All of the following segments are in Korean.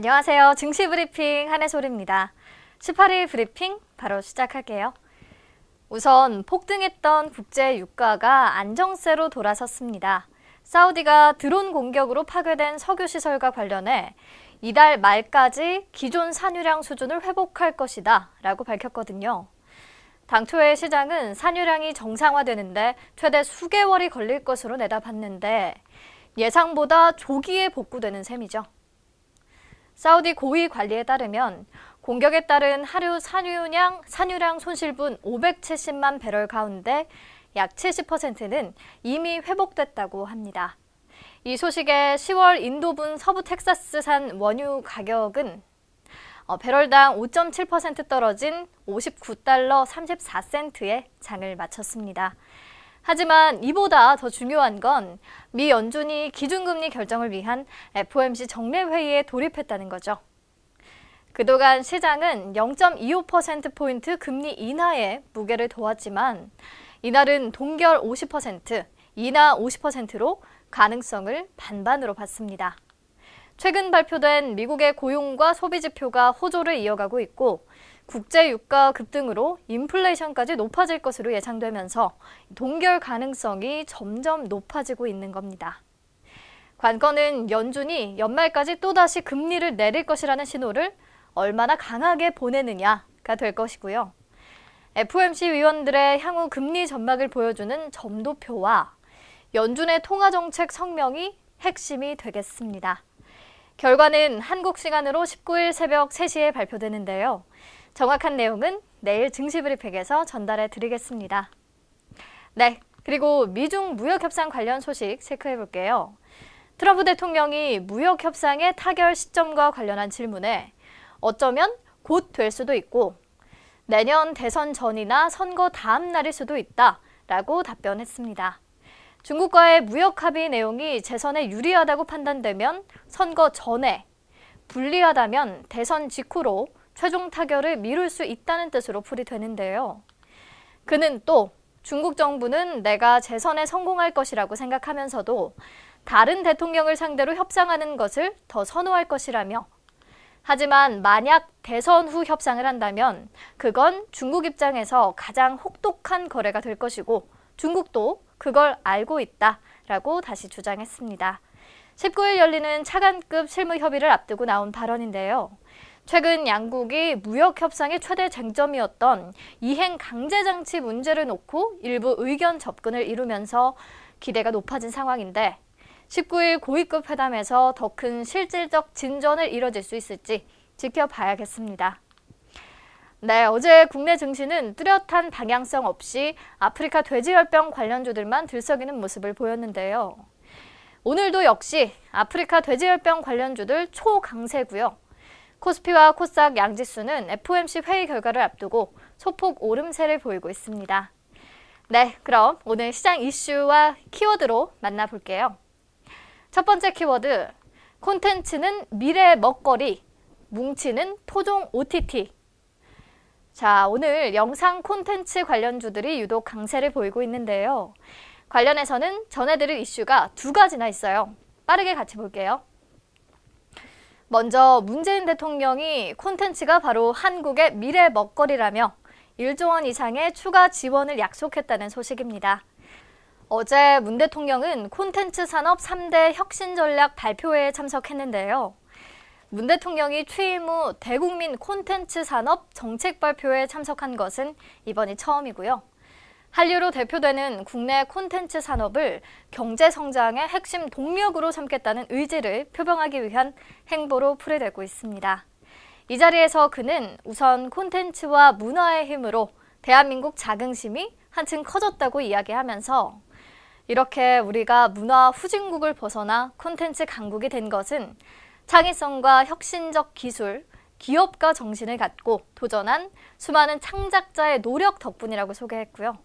안녕하세요. 증시 브리핑 한혜솔입니다. 18일 브리핑 바로 시작할게요. 우선 폭등했던 국제 유가가 안정세로 돌아섰습니다. 사우디가 드론 공격으로 파괴된 석유시설과 관련해 이달 말까지 기존 산유량 수준을 회복할 것이다 라고 밝혔거든요. 당초에 시장은 산유량이 정상화되는데 최대 수개월이 걸릴 것으로 내다봤는데 예상보다 조기에 복구되는 셈이죠. 사우디 고위 관리에 따르면 공격에 따른 하루 산유량 손실분 570만 배럴 가운데 약 70%는 이미 회복됐다고 합니다. 이 소식에 10월 인도분 서부 텍사스산 원유 가격은 배럴당 5.7% 떨어진 $59 34센트에 장을 마쳤습니다. 하지만 이보다 더 중요한 건 미 연준이 기준금리 결정을 위한 FOMC 정례회의에 돌입했다는 거죠. 그동안 시장은 0.25%포인트 금리 인하에 무게를 둬왔지만 이날은 동결 50%, 인하 50%로 가능성을 반반으로 봤습니다. 최근 발표된 미국의 고용과 소비 지표가 호조를 이어가고 있고 국제 유가 급등으로 인플레이션까지 높아질 것으로 예상되면서 동결 가능성이 점점 높아지고 있는 겁니다. 관건은 연준이 연말까지 또다시 금리를 내릴 것이라는 신호를 얼마나 강하게 보내느냐가 될 것이고요. FOMC 위원들의 향후 금리 전망을 보여주는 점도표와 연준의 통화정책 성명이 핵심이 되겠습니다. 결과는 한국 시간으로 19일 새벽 3시에 발표되는데요. 정확한 내용은 내일 증시브리핑에서 전달해 드리겠습니다. 네, 그리고 미중 무역협상 관련 소식 체크해 볼게요. 트럼프 대통령이 무역협상의 타결 시점과 관련한 질문에 어쩌면 곧 될 수도 있고 내년 대선 전이나 선거 다음 날일 수도 있다라고 답변했습니다. 중국과의 무역 합의 내용이 재선에 유리하다고 판단되면 선거 전에, 불리하다면 대선 직후로 최종 타결을 미룰 수 있다는 뜻으로 풀이되는데요. 그는 또 중국 정부는 내가 재선에 성공할 것이라고 생각하면서도 다른 대통령을 상대로 협상하는 것을 더 선호할 것이라며 하지만 만약 대선 후 협상을 한다면 그건 중국 입장에서 가장 혹독한 거래가 될 것이고 중국도 그걸 알고 있다라고 다시 주장했습니다. 19일 열리는 차관급 실무 협의를 앞두고 나온 발언인데요. 최근 양국이 무역협상의 최대 쟁점이었던 이행 강제장치 문제를 놓고 일부 의견 접근을 이루면서 기대가 높아진 상황인데 19일 고위급 회담에서 더 큰 실질적 진전을 이뤄질 수 있을지 지켜봐야겠습니다. 네, 어제 국내 증시는 뚜렷한 방향성 없이 아프리카 돼지열병 관련주들만 들썩이는 모습을 보였는데요. 오늘도 역시 아프리카 돼지열병 관련주들 초강세고요. 코스피와 코스닥 양지수는 FOMC 회의 결과를 앞두고 소폭 오름세를 보이고 있습니다. 네, 그럼 오늘 시장 이슈와 키워드로 만나볼게요. 첫 번째 키워드, 콘텐츠는 미래의 먹거리, 뭉치는 토종 OTT. 자, 오늘 영상 콘텐츠 관련주들이 유독 강세를 보이고 있는데요. 관련해서는 전해드릴 이슈가 두 가지나 있어요. 빠르게 같이 볼게요. 먼저 문재인 대통령이 콘텐츠가 바로 한국의 미래 먹거리라며 1조 원 이상의 추가 지원을 약속했다는 소식입니다. 어제 문 대통령은 콘텐츠 산업 3대 혁신 전략 발표회에 참석했는데요. 문 대통령이 취임 후 대국민 콘텐츠 산업 정책 발표에 참석한 것은 이번이 처음이고요. 한류로 대표되는 국내 콘텐츠 산업을 경제 성장의 핵심 동력으로 삼겠다는 의지를 표명하기 위한 행보로 풀이되고 있습니다. 이 자리에서 그는 우선 콘텐츠와 문화의 힘으로 대한민국 자긍심이 한층 커졌다고 이야기하면서 이렇게 우리가 문화 후진국을 벗어나 콘텐츠 강국이 된 것은 창의성과 혁신적 기술, 기업가 정신을 갖고 도전한 수많은 창작자의 노력 덕분이라고 소개했고요.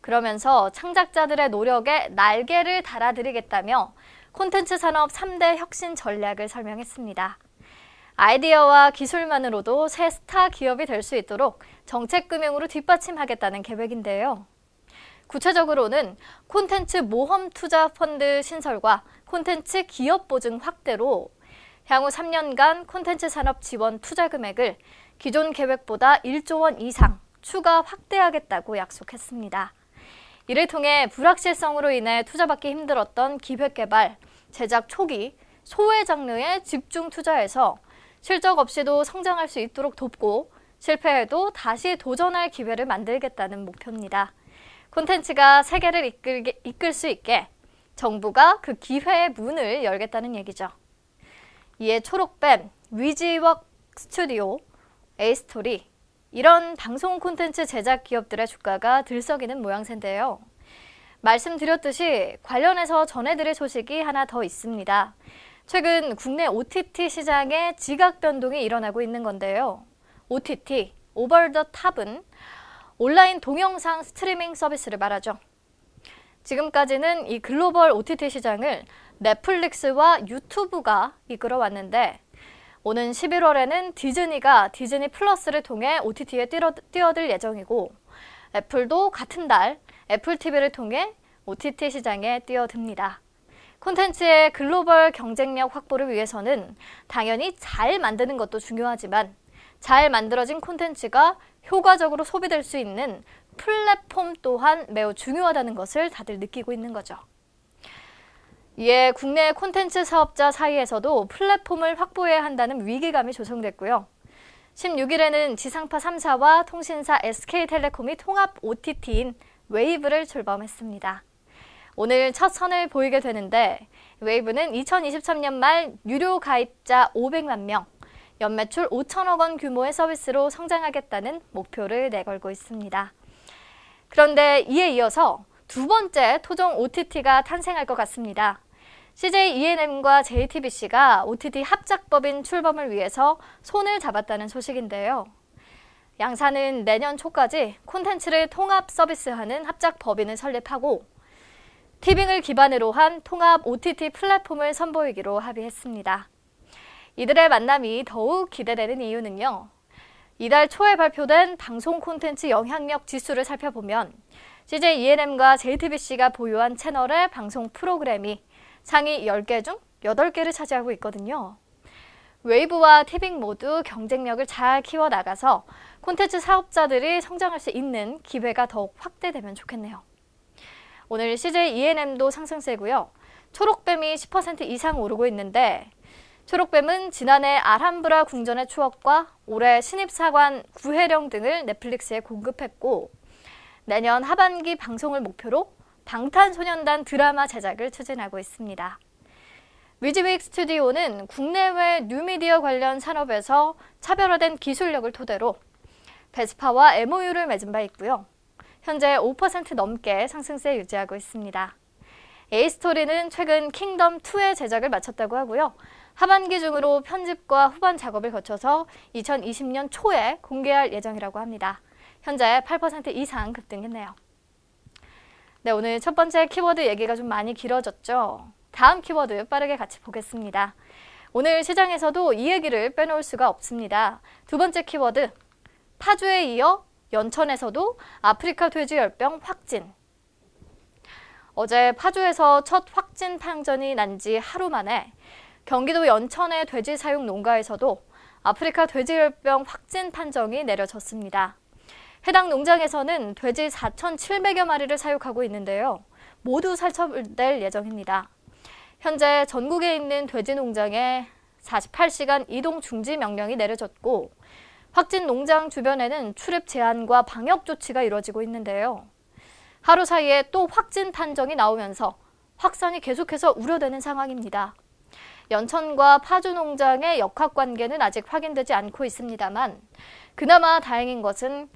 그러면서 창작자들의 노력에 날개를 달아드리겠다며 콘텐츠 산업 3대 혁신 전략을 설명했습니다. 아이디어와 기술만으로도 새 스타 기업이 될 수 있도록 정책금융으로 뒷받침하겠다는 계획인데요. 구체적으로는 콘텐츠 모험 투자 펀드 신설과 콘텐츠 기업 보증 확대로 향후 3년간 콘텐츠 산업 지원 투자 금액을 기존 계획보다 1조 원 이상 추가 확대하겠다고 약속했습니다. 이를 통해 불확실성으로 인해 투자받기 힘들었던 기획개발, 제작 초기, 소외 장르에 집중 투자해서 실적 없이도 성장할 수 있도록 돕고 실패해도 다시 도전할 기회를 만들겠다는 목표입니다. 콘텐츠가 세계를 이끌 수 있게 정부가 그 기회의 문을 열겠다는 얘기죠. 이에 초록뱀, 위지웍 스튜디오, 에이스토리 이런 방송 콘텐츠 제작 기업들의 주가가 들썩이는 모양새인데요. 말씀드렸듯이 관련해서 전해드릴 소식이 하나 더 있습니다. 최근 국내 OTT 시장에 지각 변동이 일어나고 있는 건데요. OTT, 오버 더 탑은 온라인 동영상 스트리밍 서비스를 말하죠. 지금까지는 이 글로벌 OTT 시장을 넷플릭스와 유튜브가 이끌어왔는데 오는 11월에는 디즈니가 디즈니 플러스를 통해 OTT에 뛰어들 예정이고 애플도 같은 달 애플 TV를 통해 OTT 시장에 뛰어듭니다. 콘텐츠의 글로벌 경쟁력 확보를 위해서는 당연히 잘 만드는 것도 중요하지만 잘 만들어진 콘텐츠가 효과적으로 소비될 수 있는 플랫폼 또한 매우 중요하다는 것을 다들 느끼고 있는 거죠. 이에 국내 콘텐츠 사업자 사이에서도 플랫폼을 확보해야 한다는 위기감이 조성됐고요. 16일에는 지상파 3사와 통신사 SK텔레콤이 통합 OTT인 웨이브를 출범했습니다. 오늘 첫 선을 보이게 되는데 웨이브는 2023년 말 유료 가입자 500만 명, 연매출 5천억 원 규모의 서비스로 성장하겠다는 목표를 내걸고 있습니다. 그런데 이에 이어서 두 번째 토종 OTT가 탄생할 것 같습니다. CJ ENM과 JTBC가 OTT 합작법인 출범을 위해서 손을 잡았다는 소식인데요. 양사는 내년 초까지 콘텐츠를 통합 서비스하는 합작법인을 설립하고 티빙을 기반으로 한 통합 OTT 플랫폼을 선보이기로 합의했습니다. 이들의 만남이 더욱 기대되는 이유는요. 이달 초에 발표된 방송 콘텐츠 영향력 지수를 살펴보면 CJ ENM과 JTBC가 보유한 채널의 방송 프로그램이 상위 10개 중 8개를 차지하고 있거든요. 웨이브와 티빙 모두 경쟁력을 잘 키워나가서 콘텐츠 사업자들이 성장할 수 있는 기회가 더욱 확대되면 좋겠네요. 오늘 CJ ENM도 상승세고요. 초록뱀이 10% 이상 오르고 있는데 초록뱀은 지난해 알함브라 궁전의 추억과 올해 신입사관 구혜령 등을 넷플릭스에 공급했고 내년 하반기 방송을 목표로 방탄소년단 드라마 제작을 추진하고 있습니다. 위지윅 스튜디오는 국내외 뉴미디어 관련 산업에서 차별화된 기술력을 토대로 베스파와 MOU를 맺은 바 있고요. 현재 5% 넘게 상승세 유지하고 있습니다. 에이스토리는 최근 킹덤2의 제작을 마쳤다고 하고요. 하반기 중으로 편집과 후반 작업을 거쳐서 2020년 초에 공개할 예정이라고 합니다. 현재 8% 이상 급등했네요. 네, 오늘 첫 번째 키워드 얘기가 좀 많이 길어졌죠. 다음 키워드 빠르게 같이 보겠습니다. 오늘 시장에서도 이 얘기를 빼놓을 수가 없습니다. 두 번째 키워드, 파주에 이어 연천에서도 아프리카 돼지열병 확진. 어제 파주에서 첫 확진 판정이 난 지 하루 만에 경기도 연천의 돼지 사육 농가에서도 아프리카 돼지열병 확진 판정이 내려졌습니다. 해당 농장에서는 돼지 4,700여 마리를 사육하고 있는데요. 모두 살처될 예정입니다. 현재 전국에 있는 돼지 농장에 48시간 이동 중지 명령이 내려졌고 확진 농장 주변에는 출입 제한과 방역 조치가 이루어지고 있는데요. 하루 사이에 또 확진 판정이 나오면서 확산이 계속해서 우려되는 상황입니다. 연천과 파주 농장의 역학관계는 아직 확인되지 않고 있습니다만 그나마 다행인 것은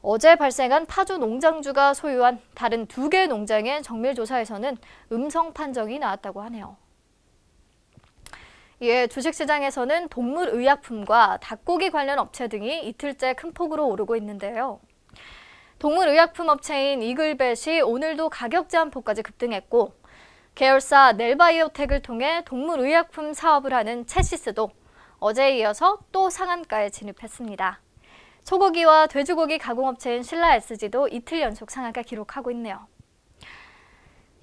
어제 발생한 파주 농장주가 소유한 다른 2개 농장의 정밀조사에서는 음성 판정이 나왔다고 하네요. 이에 주식시장에서는 동물의약품과 닭고기 관련 업체 등이 이틀째 큰 폭으로 오르고 있는데요. 동물의약품 업체인 이글벳이 오늘도 가격 제한폭까지 급등했고 계열사 넬바이오텍을 통해 동물의약품 사업을 하는 체시스도 어제에 이어서 또 상한가에 진입했습니다. 소고기와 돼지고기 가공업체인 신라 SG도 이틀 연속 상한가 기록하고 있네요.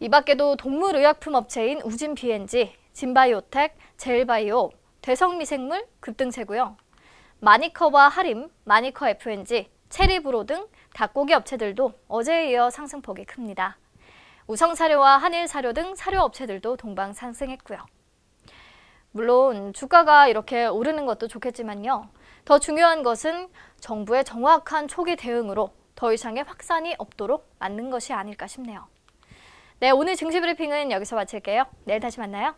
이 밖에도 동물의약품 업체인 우진 BNG, 진바이오텍, 제일바이오, 대성미생물 급등세고요. 마니커와 하림, 마니커 FNG, 체리브로 등 닭고기 업체들도 어제에 이어 상승폭이 큽니다. 우성사료와 한일사료 등 사료 업체들도 동반 상승했고요. 물론 주가가 이렇게 오르는 것도 좋겠지만요. 더 중요한 것은 정부의 정확한 초기 대응으로 더 이상의 확산이 없도록 막는 것이 아닐까 싶네요. 네, 오늘 증시 브리핑은 여기서 마칠게요. 내일 다시 만나요.